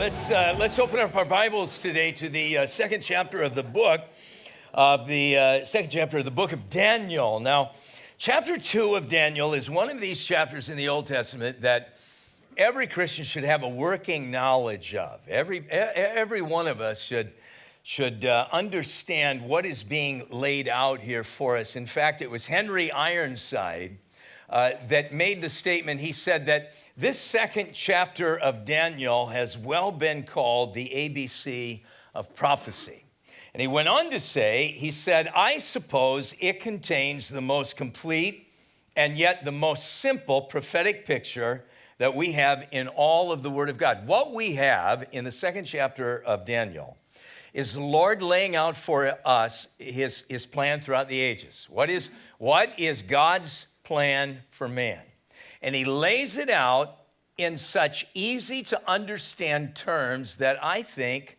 Let's open up our Bibles today to the second chapter of the book of Daniel. Now, chapter 2 of Daniel is one of these chapters in the Old Testament that every Christian should have a working knowledge of. Every one of us should understand what is being laid out here for us. In fact, it was Henry Ironside that made the statement. He said that this second chapter of Daniel has well been called the ABC of prophecy. And he went on to say, he said, I suppose it contains the most complete and yet the most simple prophetic picture that we have in all of the Word of God. What we have in the second chapter of Daniel is the Lord laying out for us his plan throughout the ages. What is God's plan for man? And he lays it out in such easy to understand terms that I think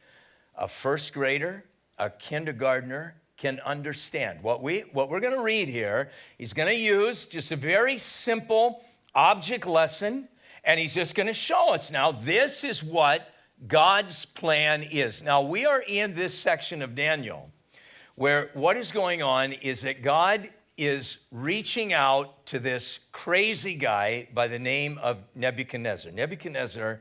a first grader, a kindergartner can understand. What we're going to read here, he's going to use just a very simple object lesson, and he's just going to show us now this is what God's plan is. Now, we are in this section of Daniel where what is going on is that God is reaching out to this crazy guy by the name of Nebuchadnezzar. Nebuchadnezzar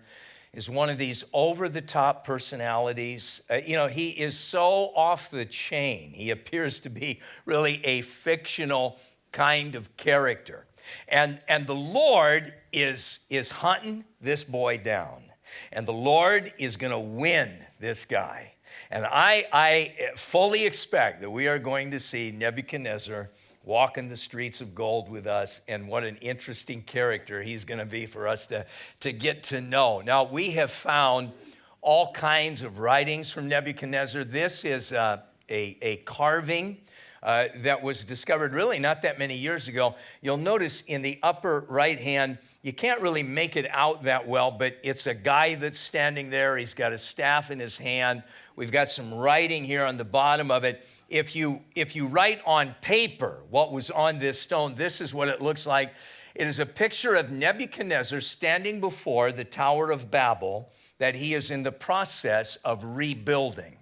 is one of these over-the-top personalities. He is so off the chain. He appears to be really a fictional kind of character. And the Lord is hunting this boy down. And the Lord is going to win this guy. And I fully expect that we are going to see Nebuchadnezzar walking the streets of gold with us, and what an interesting character he's going to be for us to get to know. Now, we have found all kinds of writings from Nebuchadnezzar. This is a carving that was discovered really not that many years ago. You'll notice in the upper right hand, you can't really make it out that well, but it's a guy that's standing there. He's got a staff in his hand. We've got some writing here on the bottom of it. If you write on paper what was on this stone, this is what it looks like. It is a picture of Nebuchadnezzar standing before the Tower of Babel that he is in the process of rebuilding.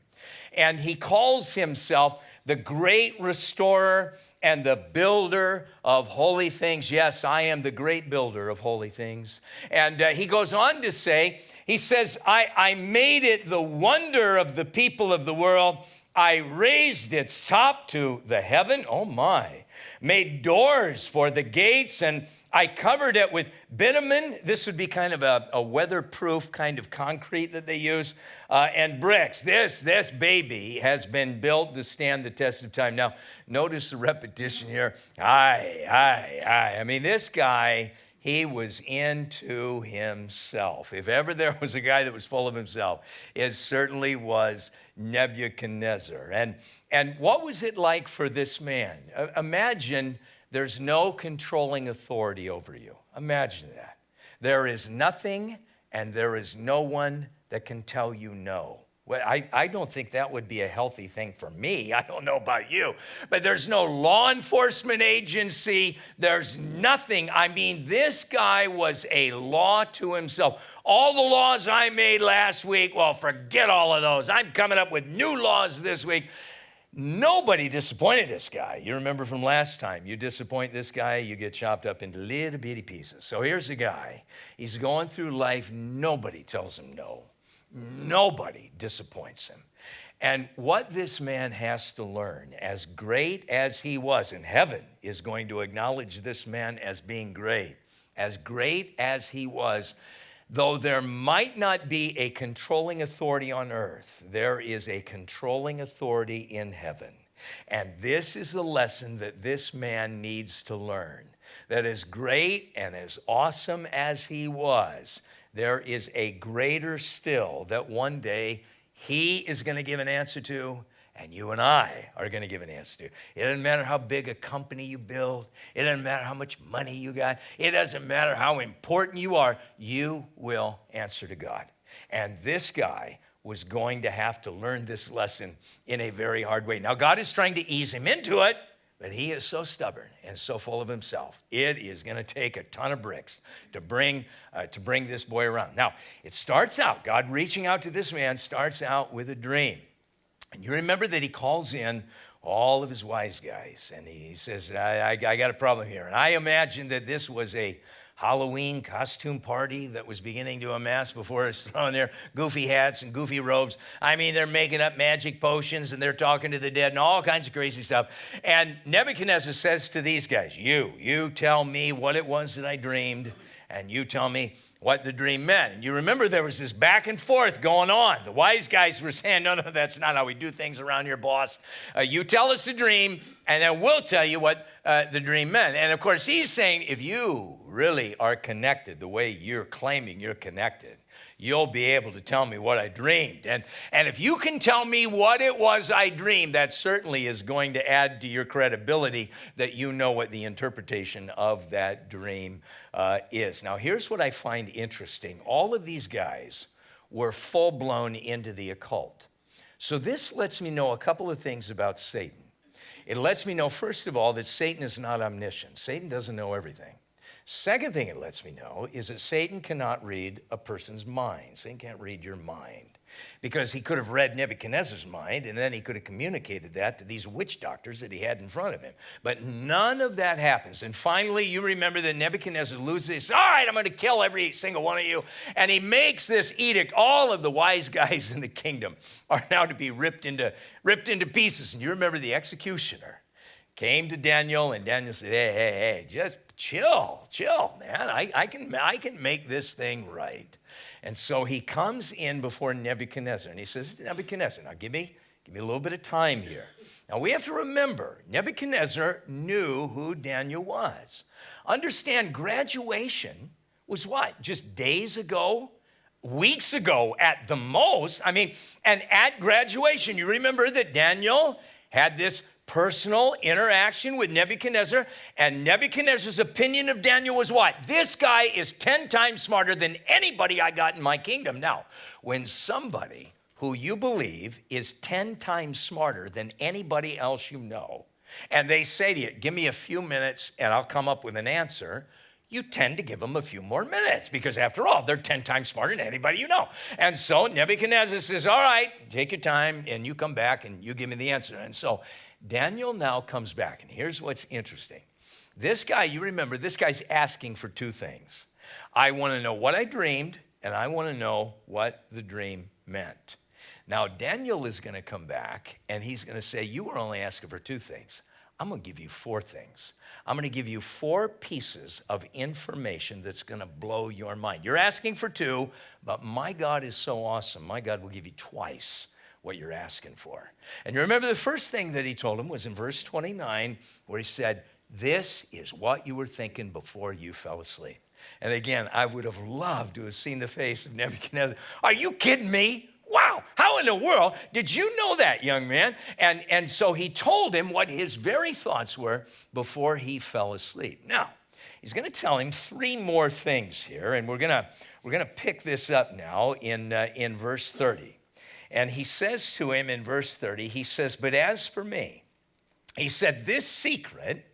And he calls himself the great restorer and the builder of holy things. Yes, I am the great builder of holy things. And he goes on to say, he says, I made it the wonder of the people of the world. I raised its top to the heaven, oh my, made doors for the gates, and I covered it with bitumen. This would be kind of a weatherproof kind of concrete that they use, and bricks. This baby has been built to stand the test of time. Now, notice the repetition here. I mean, this guy, he was into himself. If ever there was a guy that was full of himself, it certainly was Nebuchadnezzar. And what was it like for this man? Imagine there's no controlling authority over you. Imagine that. There is nothing and there is no one that can tell you no. Well, I don't think that would be a healthy thing for me. I don't know about you. But there's no law enforcement agency. There's nothing. I mean, this guy was a law to himself. All the laws I made last week, well, forget all of those. I'm coming up with new laws this week. Nobody disappointed this guy. You remember from last time, you disappoint this guy, you get chopped up into little bitty pieces. So here's a guy. He's going through life. Nobody tells him no. Nobody disappoints him. And what this man has to learn, as great as he was, and heaven is going to acknowledge this man as being great as he was, though there might not be a controlling authority on earth, there is a controlling authority in heaven. And this is the lesson that this man needs to learn, that as great and as awesome as he was, there is a greater still that one day he is going to give an answer to, and you and I are going to give an answer to. It doesn't matter how big a company you build. It doesn't matter how much money you got. It doesn't matter how important you are. You will answer to God. And this guy was going to have to learn this lesson in a very hard way. Now, God is trying to ease him into it, But he is so stubborn and so full of himself. It is going to take a ton of bricks to bring this boy around. Now, it starts out, God reaching out to this man starts out with a dream. And you remember that he calls in all of his wise guys. And he says, I got a problem here. And I imagine that this was a Halloween costume party that was beginning to amass before us, throwing their goofy hats and goofy robes. I mean, they're making up magic potions and they're talking to the dead and all kinds of crazy stuff. And Nebuchadnezzar says to these guys, you tell me what it was that I dreamed, and you tell me what the dream meant. And you remember there was this back and forth going on. The wise guys were saying, no, that's not how we do things around here, boss. You tell us the dream, and then we'll tell you what the dream meant. And of course, he's saying, if you really are connected the way you're claiming you're connected, you'll be able to tell me what I dreamed. And if you can tell me what it was I dreamed, that certainly is going to add to your credibility that you know what the interpretation of that dream is. Now, here's what I find interesting. All of these guys were full-blown into the occult. So this lets me know a couple of things about Satan. It lets me know, first of all, that Satan is not omniscient. Satan doesn't know everything. Second thing it lets me know is that Satan cannot read a person's mind. Satan can't read your mind, because he could have read Nebuchadnezzar's mind, and then he could have communicated that to these witch doctors that he had in front of him. But none of that happens. And finally, you remember that Nebuchadnezzar loses. All right, I'm going to kill every single one of you. And he makes this edict. All of the wise guys in the kingdom are now to be ripped into pieces. And you remember the executioner came to Daniel, and Daniel said, hey, just chill, man. I can make this thing right. And so he comes in before Nebuchadnezzar, and he says, Nebuchadnezzar, now give me a little bit of time here. Now we have to remember, Nebuchadnezzar knew who Daniel was. Understand, graduation was what? Just days ago? Weeks ago at the most. I mean, and at graduation, you remember that Daniel had this personal interaction with Nebuchadnezzar, and Nebuchadnezzar's opinion of Daniel was what? This guy is 10 times smarter than anybody I got in my kingdom. Now, when somebody who you believe is 10 times smarter than anybody else you know, and they say to you, give me a few minutes and I'll come up with an answer, you tend to give them a few more minutes, because after all, they're 10 times smarter than anybody you know. And so Nebuchadnezzar says, all right, take your time, and you come back and you give me the answer. And so Daniel now comes back, and here's what's interesting. This guy, you remember, this guy's asking for two things. I want to know what I dreamed, and I want to know what the dream meant. Now, Daniel is going to come back, and he's going to say, you were only asking for two things. I'm going to give you four things. I'm going to give you four pieces of information that's going to blow your mind. You're asking for two, but my God is so awesome. My God will give you twice what you're asking for. And you remember the first thing that he told him was in verse 29, where he said, this is what you were thinking before you fell asleep. And again, I would have loved to have seen the face of Nebuchadnezzar. Are you kidding me? Wow, how in the world did you know that, young man? And so he told him what his very thoughts were before he fell asleep. Now, he's going to tell him three more things here, and we're going to pick this up now in verse 30. And he says to him in verse 30, he says, but as for me, he said, this secret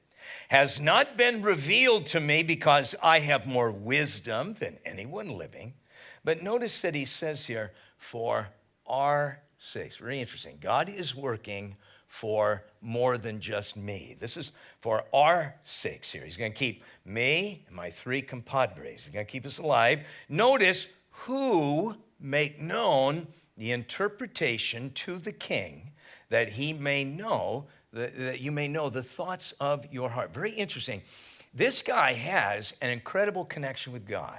has not been revealed to me because I have more wisdom than anyone living. But notice that he says here, for our sakes. Very interesting. God is working for more than just me. This is for our sakes here. He's going to keep me and my three compadres. He's going to keep us alive. Notice who make known the interpretation to the king, that he may know, that you may know the thoughts of your heart. Very interesting. This guy has an incredible connection with God.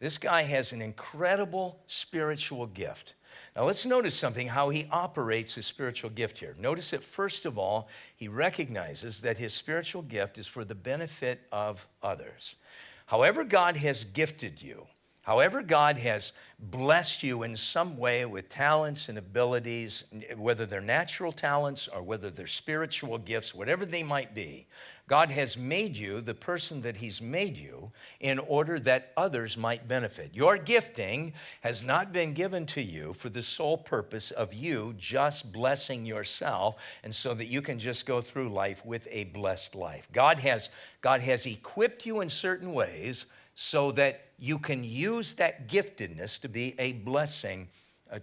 This guy has an incredible spiritual gift. Now let's notice something, how he operates his spiritual gift here. Notice that first of all, he recognizes that his spiritual gift is for the benefit of others. However God has gifted you, However, God has blessed you in some way with talents and abilities, whether they're natural talents or whether they're spiritual gifts, whatever they might be, God has made you the person that he's made you in order that others might benefit. Your gifting has not been given to you for the sole purpose of you just blessing yourself and so that you can just go through life with a blessed life. God has equipped you in certain ways so that you can use that giftedness to be a blessing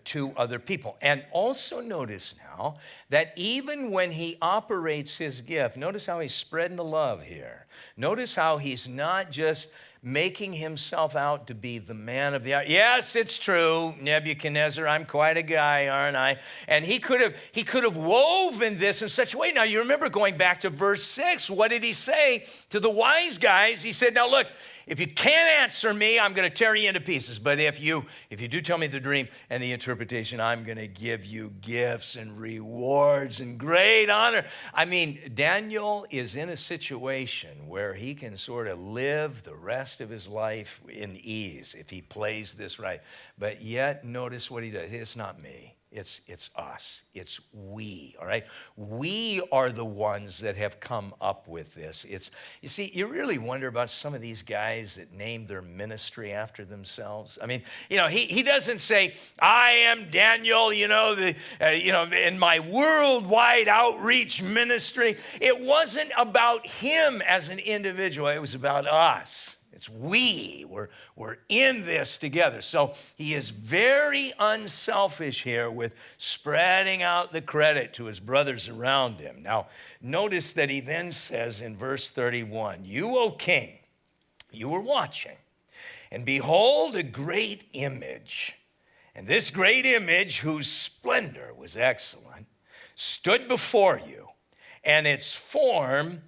to other people. And also notice now that even when he operates his gift, notice how he's spreading the love here. Notice how he's not just making himself out to be the man of the hour. Yes, it's true, Nebuchadnezzar, I'm quite a guy, aren't I? And he could have woven this in such a way. Now, you remember going back to verse 6, what did he say to the wise guys? He said, now look, if you can't answer me, I'm going to tear you into pieces. But if you do tell me the dream and the interpretation, I'm going to give you gifts and rewards and great honor. I mean, Daniel is in a situation where he can sort of live the rest of his life in ease if he plays this right. But yet, notice what he does. It's not me. It's us. It's we, all right? We are the ones that have come up with this. You see, you really wonder about some of these guys that named their ministry after themselves. I mean, he doesn't say, I am Daniel, in my worldwide outreach ministry. It wasn't about him as an individual. It was about us. It's we. We're in this together. So he is very unselfish here with spreading out the credit to his brothers around him. Now, notice that he then says in verse 31, you, O king, you were watching, and behold, a great image. And this great image, whose splendor was excellent, stood before you, and its form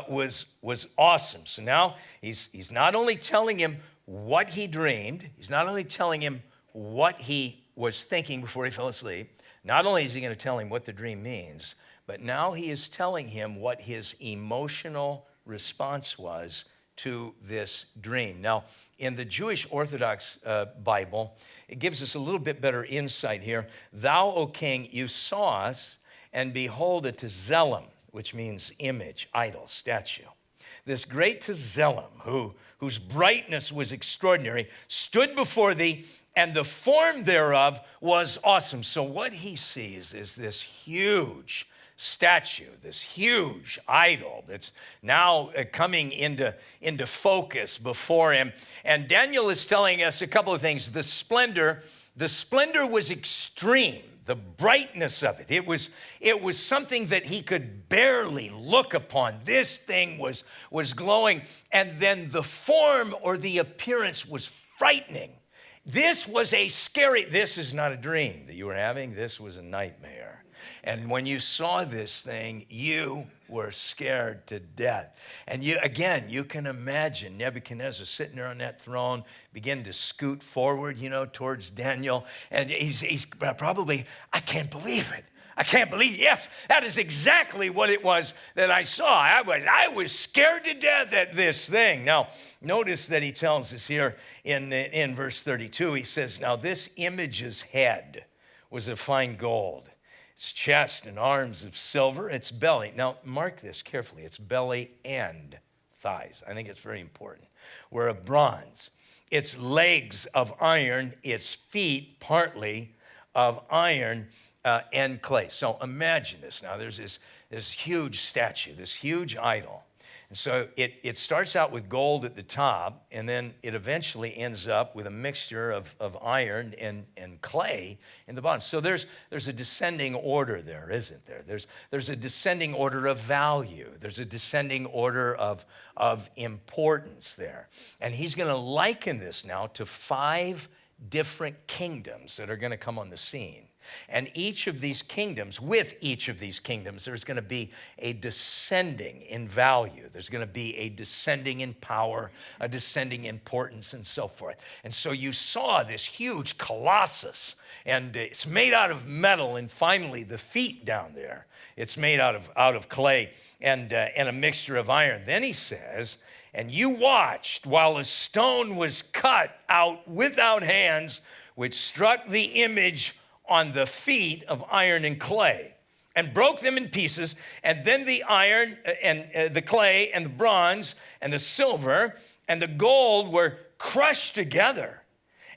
was awesome. So now he's not only telling him what he dreamed, he's not only telling him what he was thinking before he fell asleep, not only is he going to tell him what the dream means, but now he is telling him what his emotional response was to this dream. Now, in the Jewish Orthodox Bible, it gives us a little bit better insight here. Thou, O king, you saw us, and behold a Tzelem, which means image, idol, statue. This great Tzelem, whose brightness was extraordinary, stood before thee, and the form thereof was awesome. So what he sees is this huge statue, this huge idol that's now coming into focus before him. And Daniel is telling us a couple of things. The splendor was extreme. The brightness of it. It was something that he could barely look upon. This thing was glowing. And then the form or the appearance was frightening. This is not a dream that you were having. This was a nightmare. And when you saw this thing, you were scared to death. And you can imagine Nebuchadnezzar sitting there on that throne, begin to scoot forward, towards Daniel. And he's probably, I can't believe it. I can't believe, yes, that is exactly what it was that I saw. I was scared to death at this thing. Now, notice that he tells us here in verse 32, he says, now this image's head was of fine gold. Its chest and arms of silver, its belly. Now, mark this carefully. Its belly and thighs. I think it's very important. Were of bronze. Its legs of iron, its feet partly of iron and clay. So imagine this. Now, there's this huge statue, this huge idol. And so it starts out with gold at the top, and then it eventually ends up with a mixture of iron and clay in the bottom. So there's a descending order there, isn't there? There's a descending order of value. There's a descending order of importance there. And he's going to liken this now to 5 different kingdoms that are going to come on the scene. And with each of these kingdoms, there's going to be a descending in value. There's going to be a descending in power, a descending importance, and so forth. And so you saw this huge colossus, and it's made out of metal, and finally the feet down there, it's made out of clay and a mixture of iron. Then he says, And you watched while a stone was cut out without hands, which struck the image on the feet of iron and clay, and broke them in pieces. And then the iron and the clay and the bronze and the silver and the gold were crushed together.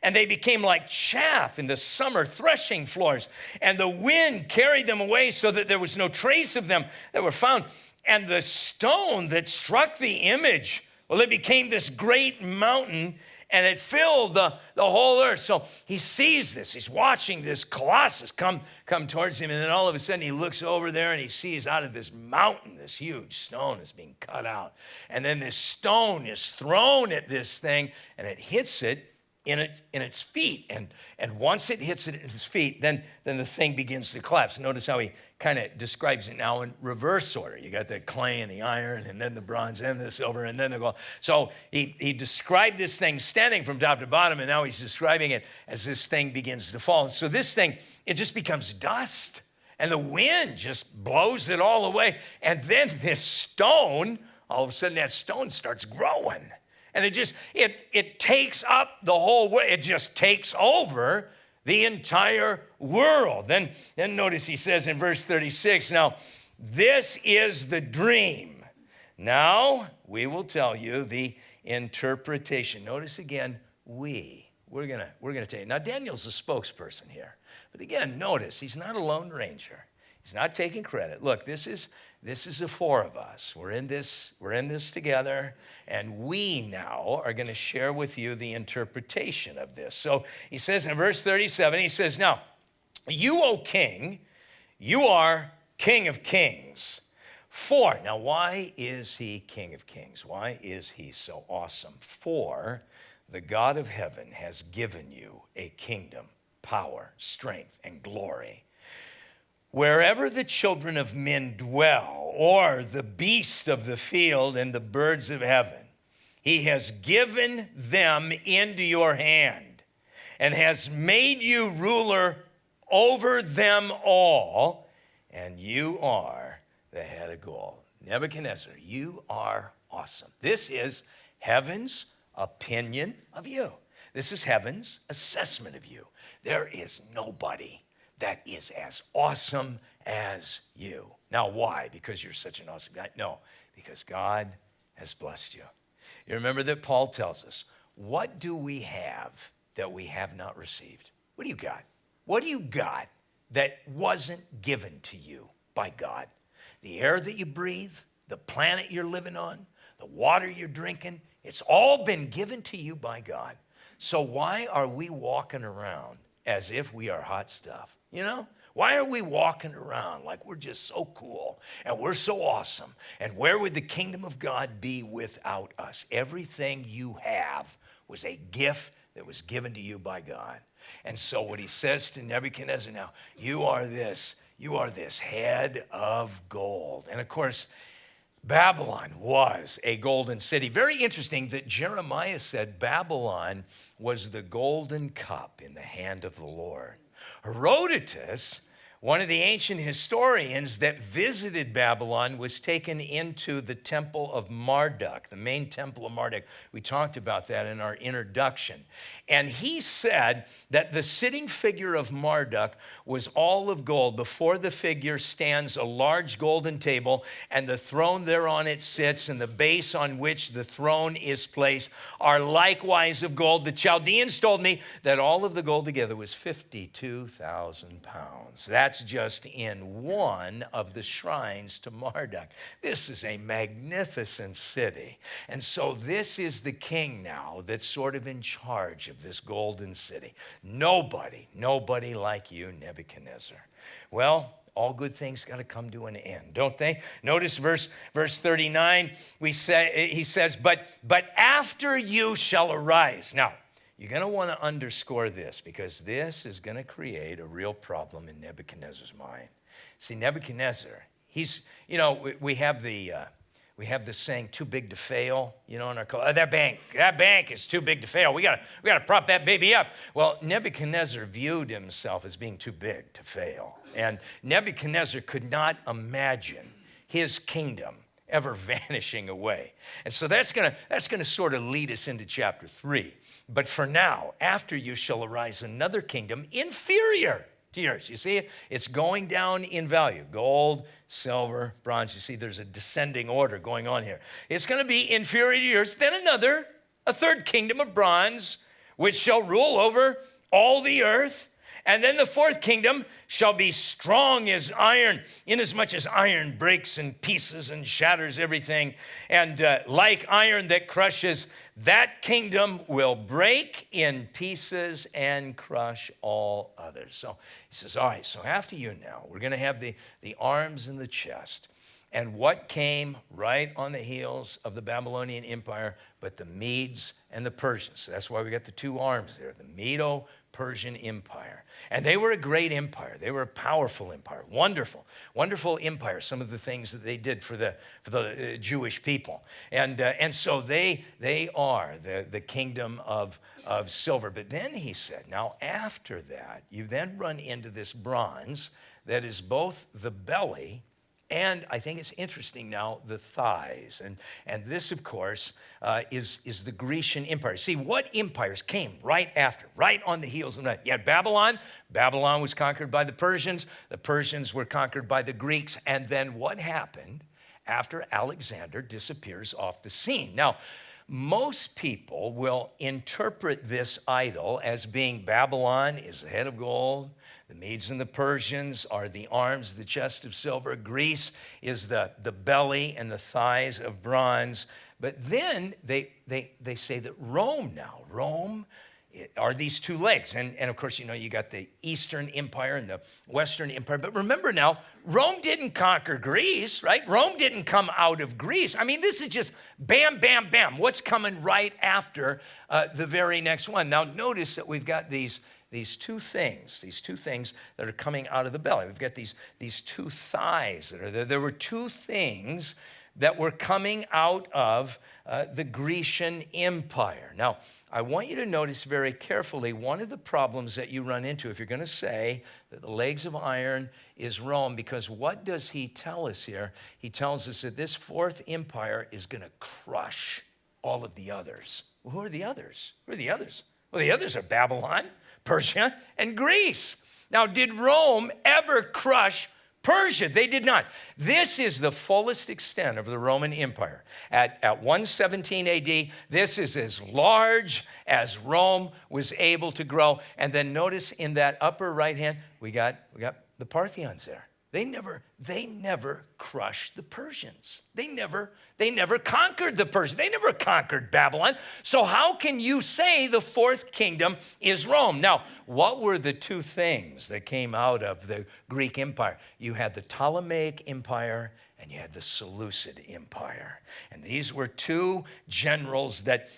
And they became like chaff in the summer threshing floors. And the wind carried them away so that there was no trace of them that were found. And the stone that struck the image, well, it became this great mountain, and it filled the whole earth. So he sees this. He's watching this colossus come towards him. And then all of a sudden he looks over there and he sees out of this mountain, this huge stone is being cut out. And then this stone is thrown at this thing, and it hits it in its feet. And once it hits it in its feet, then the thing begins to collapse. Notice how he kind of describes it now in reverse order. You got the clay and the iron, and then the bronze and the silver, and then the gold. So he described this thing standing from top to bottom, and now he's describing it as this thing begins to fall. And so this thing, it just becomes dust, and the wind just blows it all away. And then this stone, all of a sudden that stone starts growing. And it takes up the whole world. It just takes over the entire world. Then notice he says in verse 36, now, this is the dream. Now, we will tell you the interpretation. Notice again, we're gonna tell you. Now, Daniel's a spokesperson here. But again, notice, he's not a lone ranger. He's not taking credit. Look, this is the four of us. We're in this together, and we now are going to share with you the interpretation of this. So he says in verse 37, he says, now, you, O king, you are King of kings. For, now why is he King of kings? Why is he so awesome? For the God of heaven has given you a kingdom, power, strength, and glory. Wherever the children of men dwell, or the beasts of the field and the birds of heaven, he has given them into your hand and has made you ruler over them all, and you are the head of gold. Nebuchadnezzar, you are awesome. This is heaven's opinion of you. This is heaven's assessment of you. There is nobody that is as awesome as you. Now, why? Because you're such an awesome guy? No, because God has blessed you. You remember that Paul tells us, what do we have that we have not received? What do you got? What do you got that wasn't given to you by God? The air that you breathe, the planet you're living on, the water you're drinking, it's all been given to you by God. So why are we walking around as if we are hot stuff? You know, why are we walking around like we're just so cool and we're so awesome? And where would the kingdom of God be without us? Everything you have was a gift that was given to you by God. And so what he says to Nebuchadnezzar now, you are this head of gold. And of course, Babylon was a golden city. Very interesting that Jeremiah said Babylon was the golden cup in the hand of the Lord. Herodotus, one of the ancient historians that visited Babylon, was taken into the temple of Marduk, the main temple of Marduk. We talked about that in our introduction. And he said that the sitting figure of Marduk was all of gold. Before the figure stands a large golden table, and the throne thereon it sits, and the base on which the throne is placed are likewise of gold. The Chaldeans told me that all of the gold together was 52,000 pounds. That's just in one of the shrines to Marduk. This is a magnificent city. And so this is the king now that's sort of in charge of this golden city. Nobody like you, Nebuchadnezzar. Well, all good things got to come to an end, don't they? Notice verse 39, he says, but after you shall arise. Now, you're going to want to underscore this, because this is going to create a real problem in Nebuchadnezzar's mind. See, Nebuchadnezzar, we have the saying, too big to fail, in our culture. That bank is too big to fail. We got to prop that baby up. Well, Nebuchadnezzar viewed himself as being too big to fail. And Nebuchadnezzar could not imagine his kingdom ever vanishing away. And so that's gonna sort of lead us into chapter 3. But for now, after you shall arise another kingdom inferior to yours. You see, it's going down in value. Gold, silver, bronze. You see, there's a descending order going on here. It's gonna be inferior to yours. Then another, a third kingdom of bronze, which shall rule over all the earth. And then the fourth kingdom shall be strong as iron, inasmuch as iron breaks in pieces and shatters everything. And like iron that crushes, that kingdom will break in pieces and crush all others. So he says, all right, so after you now, we're going to have the arms and the chest. And what came right on the heels of the Babylonian Empire, but the Medes and the Persians. That's why we got the two arms there, the Medo-Persian Empire. And they were a great empire. They were a powerful empire, wonderful, wonderful empire, some of the things that they did for the Jewish people. And so they are the kingdom of silver. But then he said, now after that, you then run into this bronze that is both the belly and I think it's interesting now, the thighs. And this, of course, is the Grecian Empire. See, what empires came right after, right on the heels of that? You had Babylon. Babylon was conquered by the Persians. The Persians were conquered by the Greeks. And then what happened after Alexander disappears off the scene? Now, most people will interpret this idol as being Babylon is the head of gold. The Medes and the Persians are the arms, the chest of silver. Greece is the belly and the thighs of bronze. But then they say that Rome are these two legs. And of course, you know, you got the Eastern Empire and the Western Empire. But remember now, Rome didn't conquer Greece, right? Rome didn't come out of Greece. I mean, this is just bam, bam, bam. What's coming right after the very next one? Now, notice that we've got these two things that are coming out of the belly. We've got these two thighs that are there. There were two things that were coming out of the Grecian Empire. Now, I want you to notice very carefully one of the problems that you run into if you're going to say that the legs of iron is Rome, because what does he tell us here? He tells us that this fourth empire is going to crush all of the others. Well, who are the others? Who are the others? Well, the others are Babylon, Persia, and Greece. Now, did Rome ever crush Persia? They did not. This is the fullest extent of the Roman Empire. At 117 AD, this is as large as Rome was able to grow. And then notice in that upper right hand, we got the Parthians there. They never crushed the Persians. They never conquered the Persians. They never conquered Babylon. So how can you say the fourth kingdom is Rome? Now, what were the two things that came out of the Greek Empire? You had the Ptolemaic Empire and you had the Seleucid Empire. And these were two generals that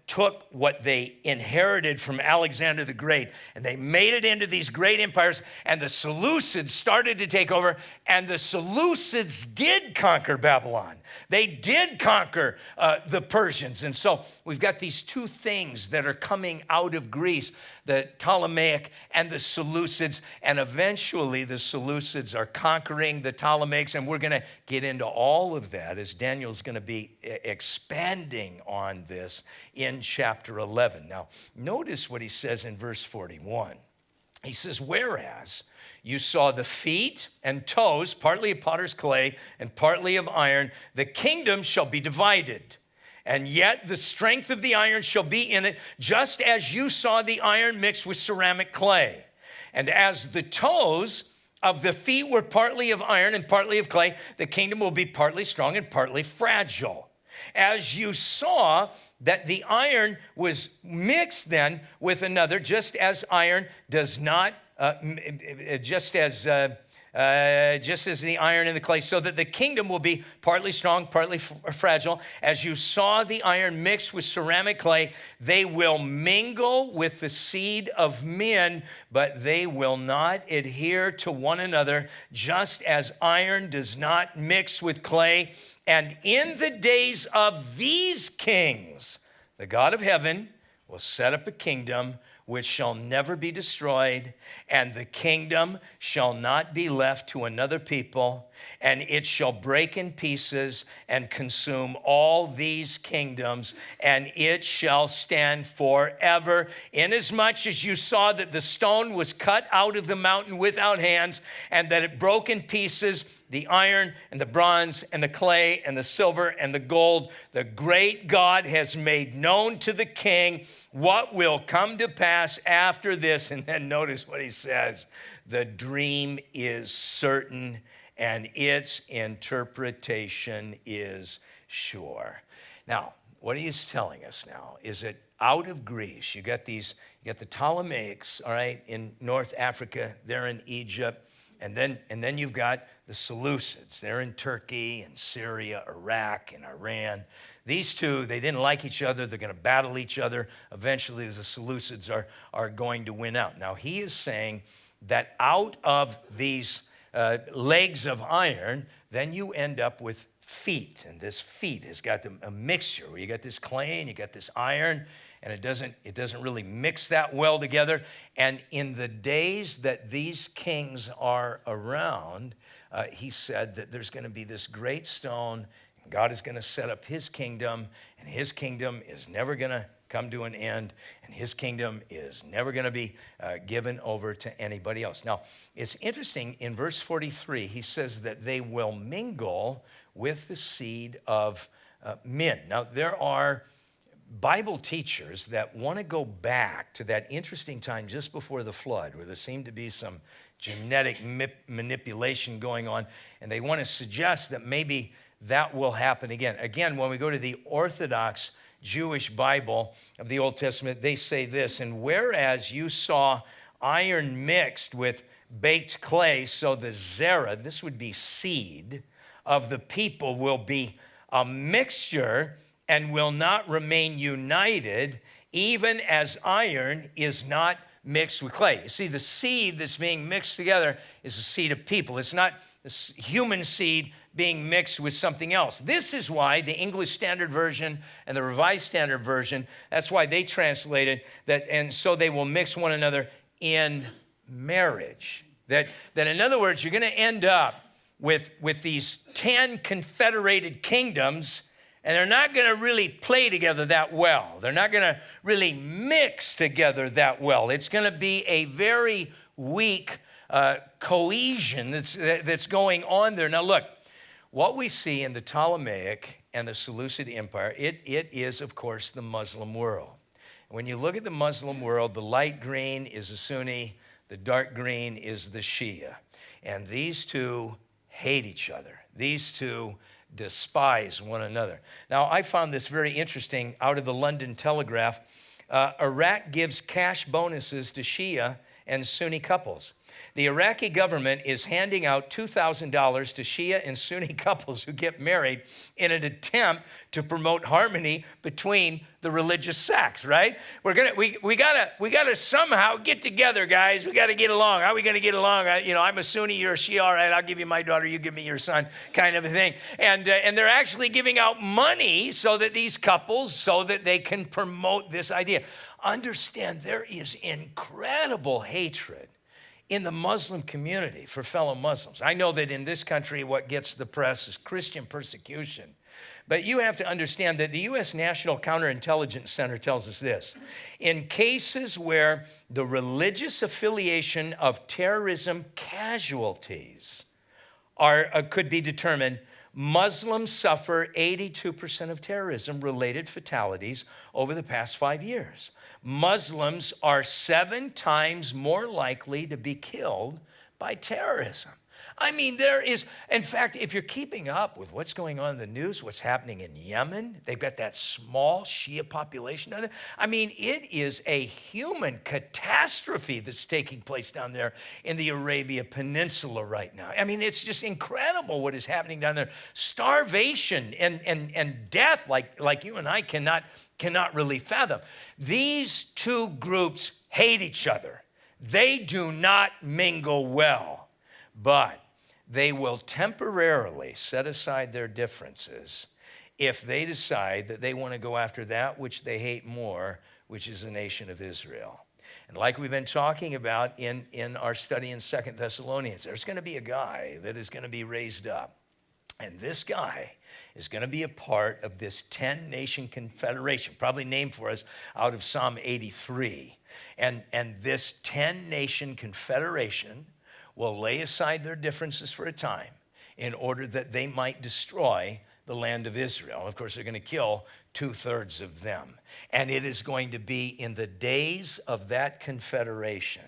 took what they inherited from Alexander the Great, and they made it into these great empires, and the Seleucids started to take over, and the Seleucids did conquer Babylon. They did conquer the Persians. And so we've got these two things that are coming out of Greece, the Ptolemaic and the Seleucids, and eventually the Seleucids are conquering the Ptolemaics, and we're going to get into all of that as Daniel's going to be expanding on this in chapter 11. Now, notice what he says in verse 41. He says, whereas you saw the feet and toes, partly of potter's clay and partly of iron, the kingdom shall be divided. And yet the strength of the iron shall be in it, just as you saw the iron mixed with ceramic clay. And as the toes of the feet were partly of iron and partly of clay, the kingdom will be partly strong and partly fragile. As you saw that the iron was mixed then with another, just as iron does not, just as the iron and the clay, so that the kingdom will be partly strong, partly fragile. As you saw the iron mixed with ceramic clay, they will mingle with the seed of men, but they will not adhere to one another, just as iron does not mix with clay. And in the days of these kings, the God of heaven will set up a kingdom which shall never be destroyed, and the kingdom shall not be left to another people, and it shall break in pieces and consume all these kingdoms, and it shall stand forever. Inasmuch as you saw that the stone was cut out of the mountain without hands, and that it broke in pieces the iron and the bronze and the clay and the silver and the gold, the great God has made known to the king what will come to pass after this. And then notice what he says. The dream is certain and its interpretation is sure. Now, what he's telling us now is that out of Greece, you got the Ptolemaics, all right, in North Africa, they're in Egypt. And then you've got the Seleucids. They're in Turkey and Syria, Iraq, and Iran. These two, they didn't like each other. They're going to battle each other. Eventually, the Seleucids are going to win out. Now, he is saying that out of these legs of iron, then you end up with feet. And this feet has got a mixture where you got this clay and you got this iron, and it doesn't really mix that well together. And in the days that these kings are around, he said that there's going to be this great stone, and God is going to set up his kingdom, and his kingdom is never going to come to an end, and his kingdom is never going to be given over to anybody else. Now, it's interesting, in verse 43, he says that they will mingle with the seed of men. Now, there are Bible teachers that want to go back to that interesting time just before the flood, where there seemed to be some genetic manipulation going on, and they want to suggest that maybe that will happen again. Again, when we go to the Orthodox Jewish Bible of the Old Testament, they say this: and whereas you saw iron mixed with baked clay, so the zera, this would be seed, of the people will be a mixture and will not remain united, even as iron is not mixed with clay. You see, the seed that's being mixed together is the seed of people. It's not this human seed being mixed with something else. This is why the English Standard Version and the Revised Standard Version, that's why they translated that, and so they will mix one another in marriage. That in other words, you're going to end up with these 10 confederated kingdoms, and they're not going to really play together that well. They're not going to really mix together that well. It's going to be a very weak cohesion that's going on there. Now look, what we see in the Ptolemaic and the Seleucid Empire, it is, of course, the Muslim world. When you look at the Muslim world, the light green is the Sunni, the dark green is the Shia. And these two hate each other. These two despise one another. Now, I found this very interesting out of the London Telegraph. Iraq gives cash bonuses to Shia and Sunni couples. The Iraqi government is handing out $2,000 to Shia and Sunni couples who get married in an attempt to promote harmony between the religious sects, right? We gotta somehow get together, guys. We gotta get along. How are we gonna get along? I'm a Sunni, you're a Shia. All right, I'll give you my daughter, you give me your son, kind of a thing. And they're actually giving out money so that these couples, so that they can promote this idea. Understand, there is incredible hatred in the Muslim community for fellow Muslims. I know that in this country, what gets the press is Christian persecution. But you have to understand that the U.S. National Counterintelligence Center tells us this: in cases where the religious affiliation of terrorism casualties could be determined, Muslims suffer 82% of terrorism-related fatalities over the past 5 years. Muslims are 7 times more likely to be killed by terrorism. I mean, there is, in fact, if you're keeping up with what's going on in the news, what's happening in Yemen, they've got that small Shia population down there. I mean, it is a human catastrophe that's taking place down there in the Arabia Peninsula right now. I mean, it's just incredible what is happening down there. Starvation and death like you and I cannot really fathom. These two groups hate each other. They do not mingle well, but they will temporarily set aside their differences if they decide that they want to go after that which they hate more, which is the nation of Israel. And like we've been talking about in our study in 2 Thessalonians, there's going to be a guy that is going to be raised up. And this guy is going to be a part of this 10-nation confederation, probably named for us out of Psalm 83. And this 10-nation confederation will lay aside their differences for a time in order that they might destroy the land of Israel. Of course, they're going to kill 2/3 of them. And it is going to be in the days of that confederation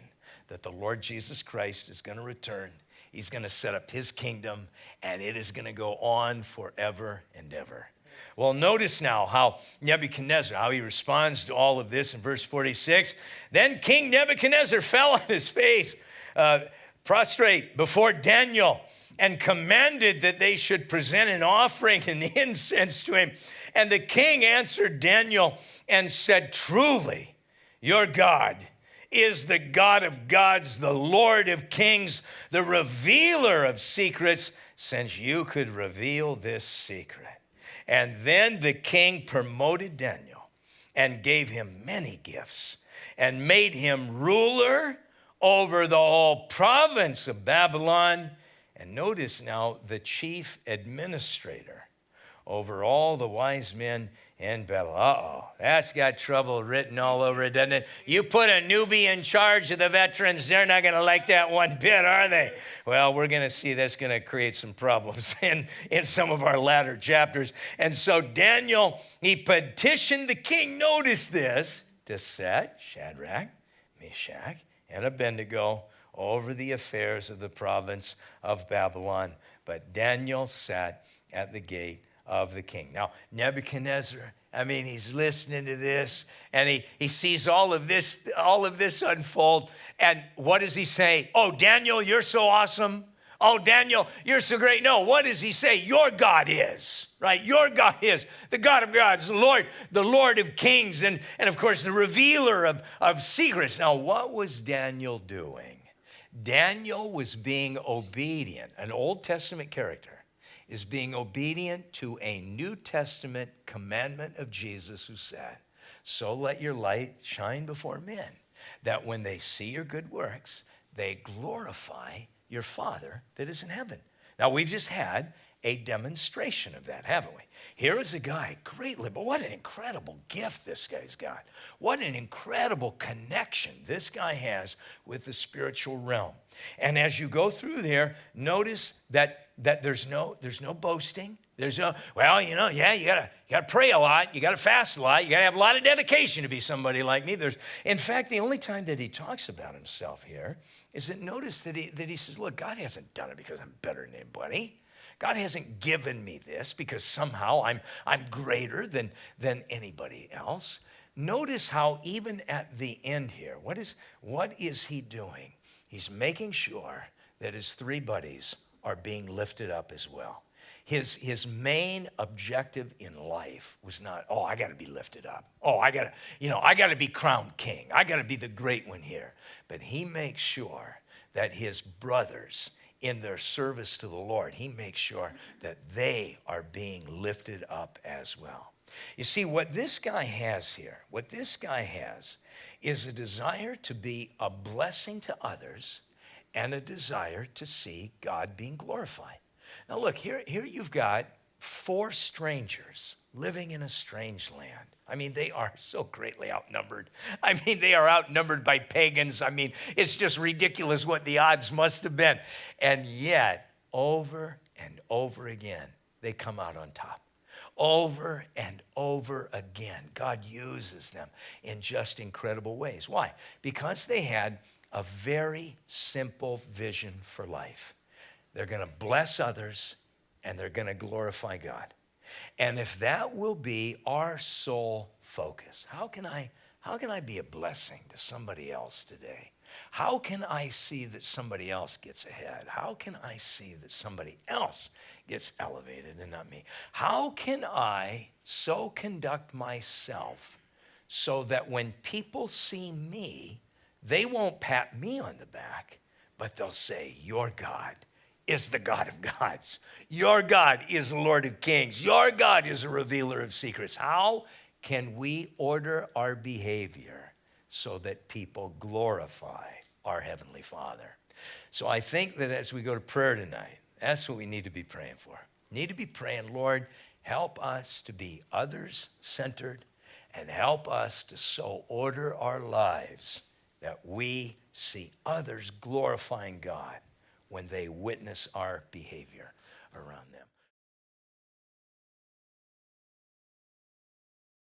that the Lord Jesus Christ is going to return. He's going to set up his kingdom, and it is going to go on forever and ever. Well, notice now how Nebuchadnezzar, how he responds to all of this in verse 46. Then King Nebuchadnezzar fell on his face, prostrate before Daniel, and commanded that they should present an offering and incense to him. And the king answered Daniel and said, truly, your God is the God of gods, the Lord of kings, the revealer of secrets, since you could reveal this secret. And then the king promoted Daniel and gave him many gifts and made him ruler over the whole province of Babylon. And notice now, the chief administrator over all the wise men in Babylon. Uh-oh, that's got trouble written all over it, doesn't it? You put a newbie in charge of the veterans, they're not going to like that one bit, are they? Well, we're going to see that's going to create some problems in some of our latter chapters. And so Daniel, he petitioned the king, notice this, to set Shadrach, Meshach, and Abednego over the affairs of the province of Babylon. But Daniel sat at the gate of the king. Now, Nebuchadnezzar, I mean, he's listening to this, and he sees all of this unfold. And what does he say? Oh, Daniel, you're so awesome. Oh, Daniel, you're so great. No, what does he say? Your God is, right? Your God is the God of gods, the Lord of kings, and of course, the revealer of secrets. Now, what was Daniel doing? Daniel was being obedient. An Old Testament character is being obedient to a New Testament commandment of Jesus, who said, so let your light shine before men, that when they see your good works, they glorify your Father that is in heaven. Now, we've just had a demonstration of that, haven't we? Here is a guy, greatly, but what an incredible gift this guy's got. What an incredible connection this guy has with the spiritual realm. And as you go through there, notice that there's no boasting. There's no, well, you gotta pray a lot, you gotta fast a lot, you gotta have a lot of dedication to be somebody like me. In fact, the only time that he talks about himself here is that notice that he says, look, God hasn't done it because I'm better than anybody. God hasn't given me this because somehow I'm greater than anybody else. Notice how even at the end here, what is he doing? He's making sure that his three buddies are being lifted up as well. His main objective in life was not, oh, I got to be lifted up. Oh, I got to be crowned king. I got to be the great one here. But he makes sure that his brothers, in their service to the Lord, he makes sure that they are being lifted up as well. You see, what this guy has here, is a desire to be a blessing to others and a desire to see God being glorified. Now look, here you've got 4 strangers living in a strange land. I mean, they are so greatly outnumbered. I mean, they are outnumbered by pagans. I mean, it's just ridiculous what the odds must have been. And yet, over and over again, they come out on top. Over and over again, God uses them in just incredible ways. Why? Because they had a very simple vision for life. They're going to bless others, and they're going to glorify God. And if that will be our sole focus, how can I be a blessing to somebody else today? How can I see that somebody else gets ahead? How can I see that somebody else gets elevated and not me? How can I so conduct myself so that when people see me, they won't pat me on the back, but they'll say, your God is the God of gods. Your God is the Lord of kings. Your God is a revealer of secrets. How can we order our behavior so that people glorify our Heavenly Father. So I think that as we go to prayer tonight, that's what we need to be praying for. Need to be praying, Lord, help us to be others-centered and help us to so order our lives that we see others glorifying God when they witness our behavior around them.